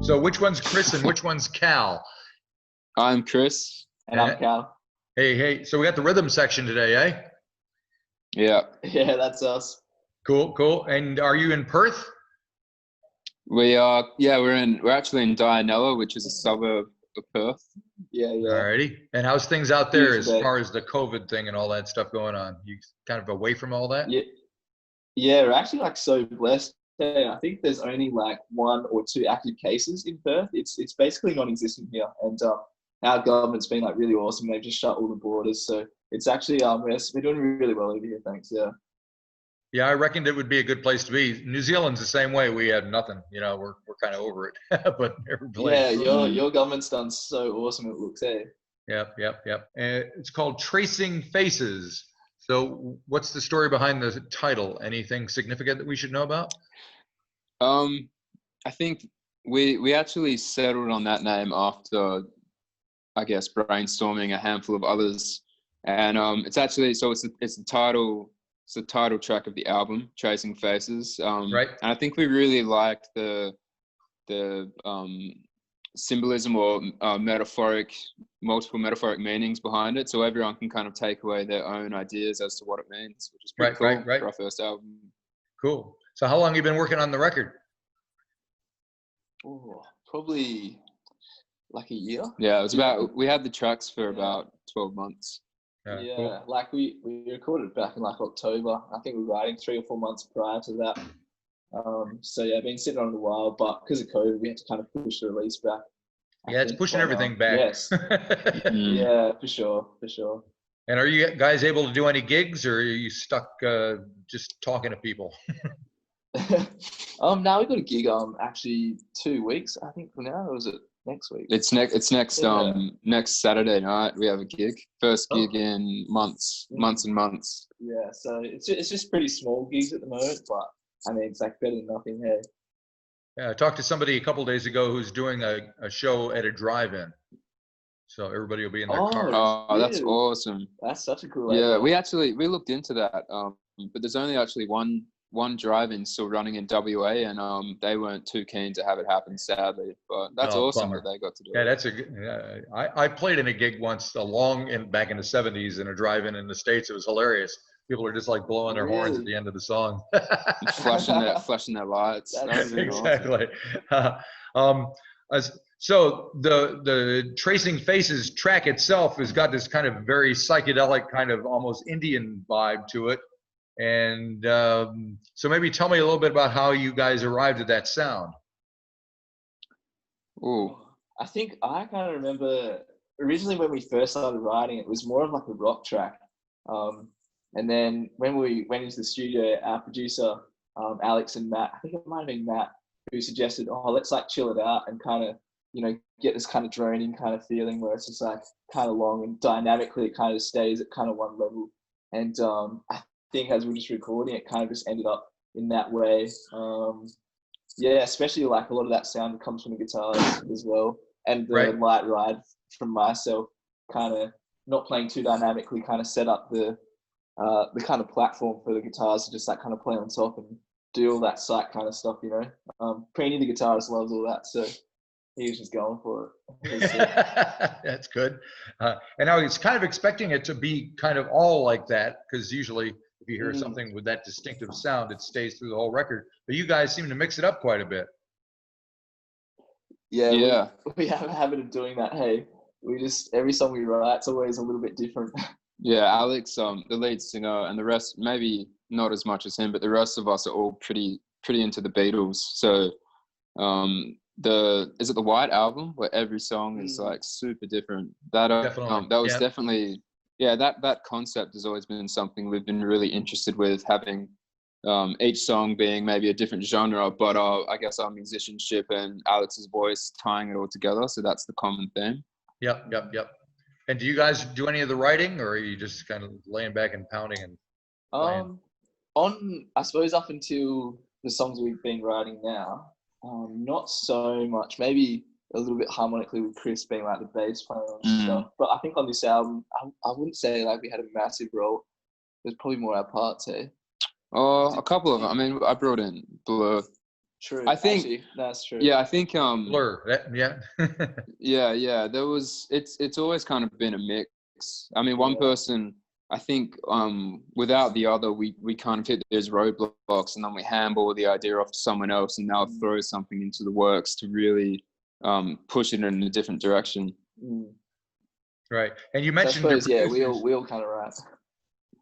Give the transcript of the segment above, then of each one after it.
So which one's Chris and which one's Cal? I'm Chris. And I'm Cal. Hey. So we got the rhythm section today, eh? Yeah. Yeah, that's us. Cool. And are you in Perth? We are. Yeah, we're actually in Dianella, which is a suburb of Perth. Yeah. Alrighty. And how's things out there as Tuesday. far as the COVID thing and all that stuff going on? You kind of away from all that? Yeah, we're actually like so blessed. I think there's only like 1 or 2 active cases in Perth. It's basically non-existent here, and our government's been like really awesome. They've just shut all the borders, so it's actually we're doing really well over here. Thanks. Yeah, I reckoned it would be a good place to be. New Zealand's the same way. We had nothing. We're kind of over it. But yeah, your government's done so awesome. It looks, eh? Yep. It's called Tracing Faces. So what's the story behind the title? Anything significant that we should know about? I think we actually settled on that name after, I guess, brainstorming a handful of others, and it's actually it's the title. It's the title track of the album, Tracing Faces. Right. And I think we really liked the symbolism or multiple metaphoric meanings behind it, so everyone can kind of take away their own ideas as to what it means, which is pretty cool for our first album. Cool. So how long have you been working on the record? Oh, probably like a year. Yeah, we had the tracks for about 12 months. Yeah, cool. like we recorded back in like October. I think we were writing 3 or 4 months prior to that. So yeah, been sitting on it a while, but because of COVID, we had to kind of push the release back. It's pushing everything back. Yes. Yeah, for sure. And are you guys able to do any gigs, or are you stuck just talking to people? Now we got a gig. Actually 2 weeks, I think from now. Or is it next week? It's next Saturday night. We have a gig. First gig in months and months. Yeah, so it's just pretty small gigs at the moment, but I mean it's like better than nothing. Hey. Yeah, I talked to somebody a couple days ago who's doing a show at a drive-in. So everybody will be in their car. Oh, that's awesome. That's such a cool idea. Yeah, we looked into that, but there's only actually one drive-in still running in WA, and they weren't too keen to have it happen, sadly. But that's awesome that they got to do it. Yeah, that's I played in a gig once back in the 70s in a drive-in in the States. It was hilarious. People are just like blowing their horns at the end of the song. flashing their lights. Exactly. Awesome. So the Tracing Faces track itself has got this kind of very psychedelic, kind of almost Indian vibe to it. And so maybe tell me a little bit about how you guys arrived at that sound. Ooh. I think I kind of remember originally when we first started writing, it was more of like a rock track. And then when we went into the studio, our producer, Alex and Matt, I think it might have been Matt, who suggested, let's like chill it out and kind of, get this kind of droning kind of feeling where it's just like kind of long and dynamically it kind of stays at kind of one level. And I think as we were just recording, it kind of just ended up in that way. Especially like a lot of that sound comes from the guitars as well. And the light ride from myself, kind of not playing too dynamically, kind of set up the kind of platform for the guitars to just like kind of play on top and do all that psych kind of stuff, Preeny, the guitarist, loves all that, so he was just going for it. That's good. And I was kind of expecting it to be kind of all like that, because usually if you hear something with that distinctive sound, it stays through the whole record. But you guys seem to mix it up quite a bit. Yeah. We have a habit of doing that. Hey, every song we write, it's always a little bit different. Yeah, Alex, the lead singer, and the rest, maybe not as much as him, but the rest of us are all pretty into the Beatles. So is it the White Album where every song is like super different? That was definitely that concept has always been something we've been really interested with, having each song being maybe a different genre, but I guess our musicianship and Alex's voice tying it all together. So that's the common theme. Yep. And do you guys do any of the writing, or are you just kind of laying back and pounding and playing? I suppose up until the songs we've been writing now, not so much. Maybe a little bit harmonically with Chris being like the bass player and stuff. But I think on this album, I wouldn't say like we had a massive role. There's probably more our parts, eh? A couple of them. I mean, I brought in Blur True. I think actually, that's true. Yeah, I think Blur. yeah. There was it's always kind of been a mix. I mean, one person, I think without the other, we kind of hit those roadblocks, and then we handball the idea off to someone else, and now throw something into the works to really push it in a different direction. Right. And you mentioned so I suppose, we all kind of right.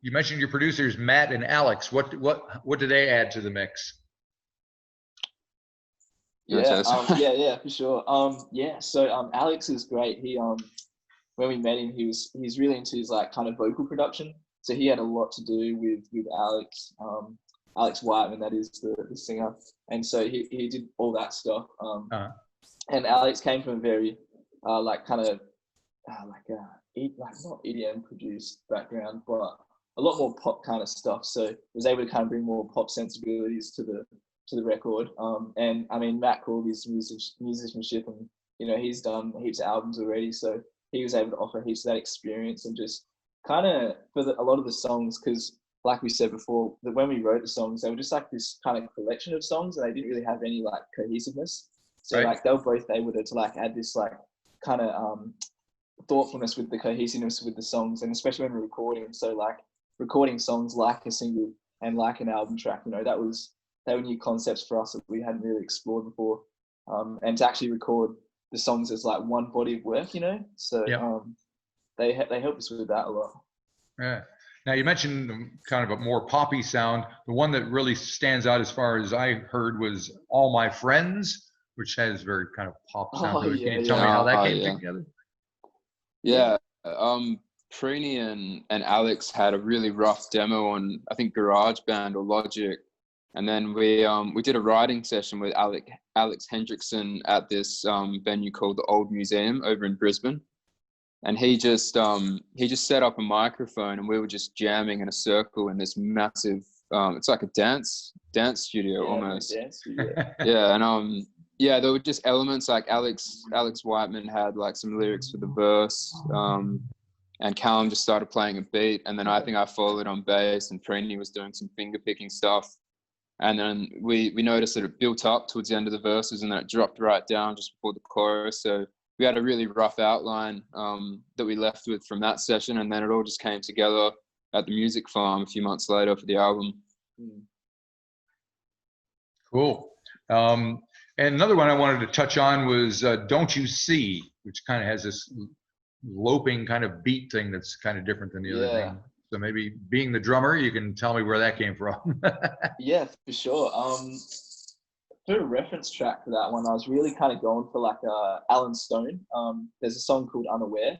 You mentioned your producers, Matt and Alex. What do they add to the mix? Yeah, for sure. So Alex is great. He when we met him, he's really into his like kind of vocal production. So he had a lot to do with Alex, Alex Whiteman, that is the singer, and so he did all that stuff. And Alex came from a very like kind of not EDM produced background, but a lot more pop kind of stuff. So was able to kind of bring more pop sensibilities to the record. And I mean, Matt called his musicianship, and he's done heaps of albums already, so he was able to offer heaps of that experience, and just kind of for a lot of the songs, because like we said before, that when we wrote the songs, they were just like this kind of collection of songs, and they didn't really have any like cohesiveness. So like they were both able to like add this like kind of thoughtfulness with the cohesiveness with the songs, and especially when we're recording. So like recording songs like a single and like an album track, they were new concepts for us that we hadn't really explored before. And to actually record the songs as like one body of work, so they helped us with that a lot. Yeah. Now you mentioned kind of a more poppy sound. The one that really stands out as far as I heard was All My Friends, which has very kind of pop sound to it. Can you tell me how that came together? Yeah. Prini and Alex had a really rough demo on, I think, GarageBand or Logic. And then we did a writing session with Alex Hendrickson at this venue called the Old Museum over in Brisbane. And he just set up a microphone, and we were just jamming in a circle in this massive, it's like a dance studio almost. Dance studio. Yeah, and there were just elements like Alex Whiteman had like some lyrics for the verse, and Callum just started playing a beat, and then I think I followed on bass, and Prini was doing some finger picking stuff. And then we noticed that it built up towards the end of the verses, and then it dropped right down just before the chorus. So we had a really rough outline that we left with from that session, and then it all just came together at the Music Farm a few months later for the album. Cool. And another one I wanted to touch on was Don't You See, which kind of has this loping kind of beat thing that's kind of different than the other thing. So maybe being the drummer, you can tell me where that came from. Yeah, for sure. For a reference track for that one, I was really kind of going for like Alan Stone. There's a song called Unaware.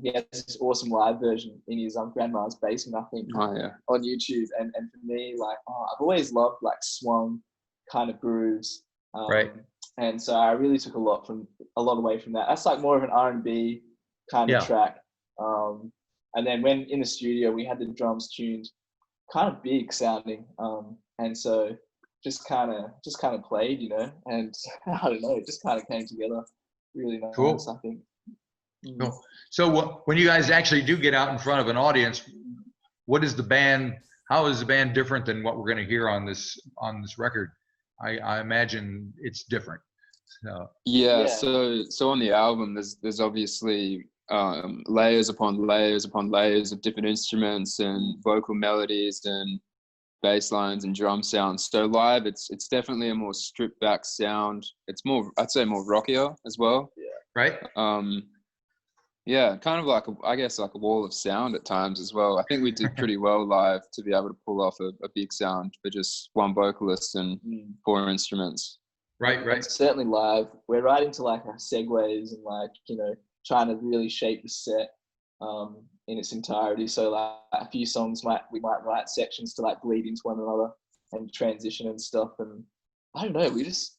He has this awesome live version in his grandma's basement, I think, on YouTube. And for me, like, I've always loved like swung kind of grooves. Right. And so I really took a lot away from that. That's like more of an R&B kind of track. And then when in the studio, we had the drums tuned kind of big sounding. And so just kind of played, and I don't know, it just kind of came together really nice, cool. I think. Cool. So when you guys actually do get out in front of an audience, how is the band different than what we're going to hear on this record? I imagine it's different. So on the album, there's obviously layers upon layers upon layers of different instruments and vocal melodies and bass lines and drum sounds. So live, it's definitely a more stripped back sound. It's more, I'd say, more rockier as well. Right. Kind of like a wall of sound at times as well. I think we did pretty well live to be able to pull off a big sound for just one vocalist and 4 instruments. Right. And certainly live, we're right into like our segues and like, trying to really shape the set in its entirety. So like a few songs we might write sections to like bleed into one another and transition and stuff. And I don't know, we just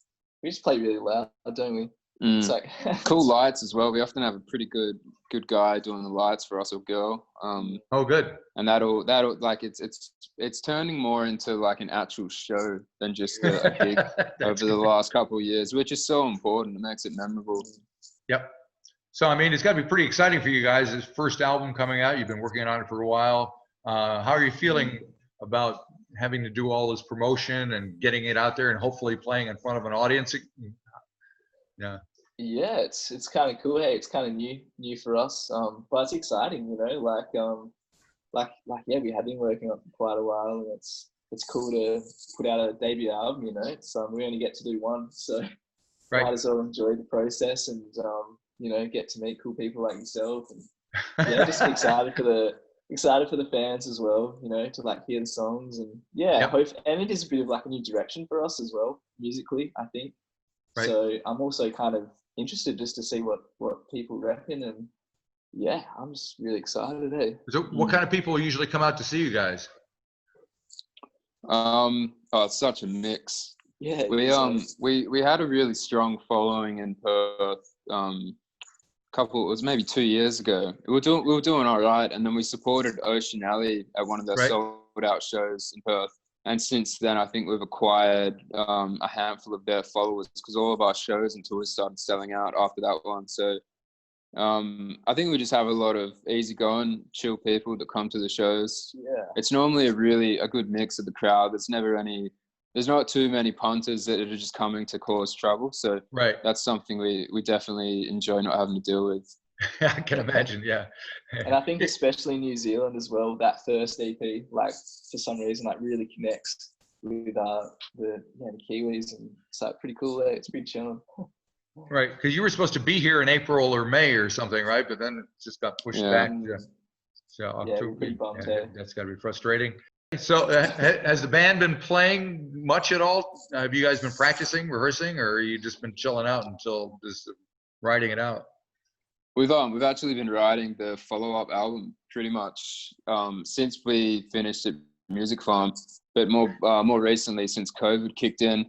play really loud, don't we? It's like cool lights as well. We often have a pretty good guy doing the lights for us, or girl. Good. And that'll like it's turning more into like an actual show than just a gig over the last couple of years, which is so important. It makes it memorable. Yep. So I mean, it's got to be pretty exciting for you guys. This first album coming out, you've been working on it for a while. How are you feeling about having to do all this promotion and getting it out there and hopefully playing in front of an audience. Yeah. Yeah, it's kind of cool. Hey, it's kind of new for us. But it's exciting, you know, yeah, we have been working on it for quite a while, and it's cool to put out a debut album, you know. It's we only get to do one, so right. Might as well enjoy the process and you know, get to meet cool people like yourself, and yeah, just excited for the fans as well, you know, to like hear the songs, and yeah, yep. hope, and it is a bit of like a new direction for us as well musically, I think. Right. So I'm also kind of interested just to see what people reckon, and yeah, I'm just really excited. Eh? So what kind of people usually come out to see you guys? It's such a mix. Yeah, we had a really strong following in Perth. It was maybe 2 years ago. We were doing all right, and then we supported Ocean Alley at one of their sold out shows in Perth. And since then, I think we've acquired a handful of their followers, because all of our shows and tours started selling out after that one. So I think we just have a lot of easygoing, chill people that come to the shows. Yeah, it's normally a good mix of the crowd. There's not too many punters that are just coming to cause trouble. So that's something we definitely enjoy not having to deal with. I can imagine, yeah. And I think especially New Zealand as well, that first EP, like for some reason, like really connects with the Kiwis, and it's like pretty cool. It's pretty chilling. Right, because you were supposed to be here in April or May or something, right? But then it just got pushed back. Yeah. So October, pretty bummed, that's got to be frustrating. So has the band been playing much at all? Have you guys been practicing, rehearsing, or you just been chilling out until just writing it out? We've actually been writing the follow-up album pretty much since we finished at Music Farm, but more recently since COVID kicked in.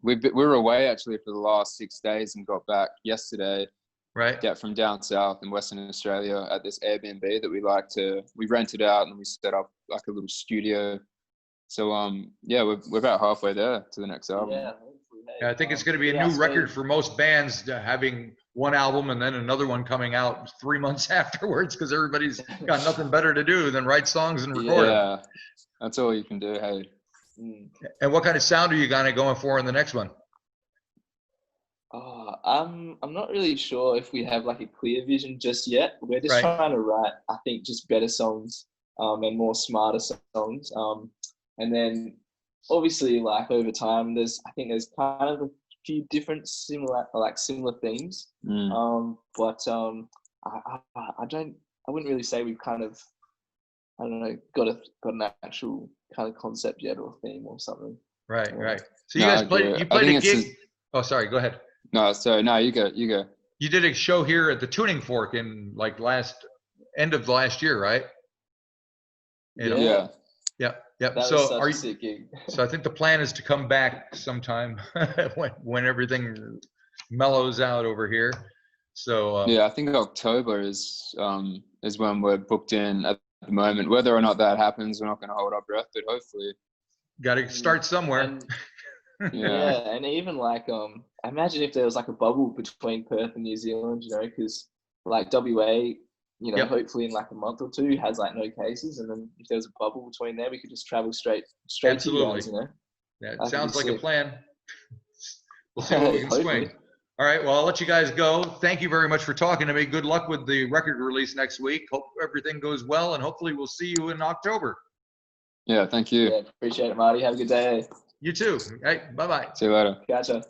We were away actually for the last 6 days and got back yesterday. Right. Get from down south in Western Australia at this Airbnb that we rented out, and we set up like a little studio. So we're about halfway there to the next album. Yeah, I think it's going to be a new record for most bands, having one album and then another one coming out 3 months afterwards, because everybody's got nothing better to do than write songs and record them. Yeah, that's all you can do. Hey. And what kind of sound are you going for in the next one? I'm not really sure if we have like a clear vision just yet. We're just trying to write, I think, just better songs and more smarter songs. And then obviously, like over time, there's kind of a few different similar themes. But I wouldn't really say we've kind of, I don't know, got an actual kind of concept yet or theme or something. Right. So you guys played a gig. Oh, sorry. Go ahead. No, sorry. No, you go. You did a show here at the Tuning Fork in like end of last year, right? Yeah. That so was such a sick gig. So I think the plan is to come back sometime when everything mellows out over here. So I think October is when we're booked in at the moment. Whether or not that happens, we're not going to hold our breath, but hopefully. Got to start somewhere. And even like imagine if there was like a bubble between Perth and New Zealand, you know, because like WA, you know, hopefully in like a month or two has like no cases, and then if there was a bubble between there, we could just travel straight Absolutely. to you guys, you know. Yeah, it sounds like a plan. We'll see what we can swing. All right, well, I'll let you guys go. Thank you very much for talking to me. Good luck with the record release next week. Hope everything goes well, and hopefully we'll see you in October. Yeah, thank you. Yeah, appreciate it, Marty. Have a good day. You too. Hey, bye-bye. See you later. Gotcha.